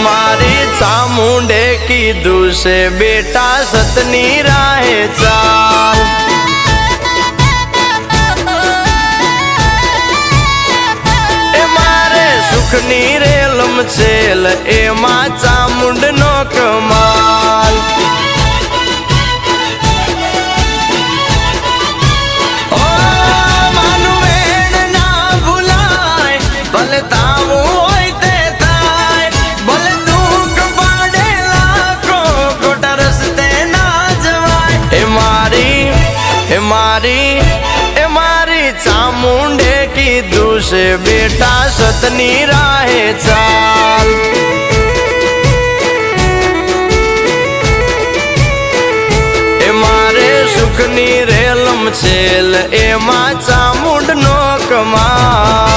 मारी चामुंडे कीधुं से बेटा सतनी राहे चाल। ए मारे सुखनी रेलम छेल एमा चामुंडनो कमाल। ओ मानु वेण ना भूलाय भले तावुं होय ते थाय, भले दुख पाडे लाखो खोटा रस्ते ना जवाय। ए मारी चामुंडे कीधुं से बेटा सतनी राहे चाल। ए मारे सुखनी रेलम छेल एमा चामुंडनो कमाल।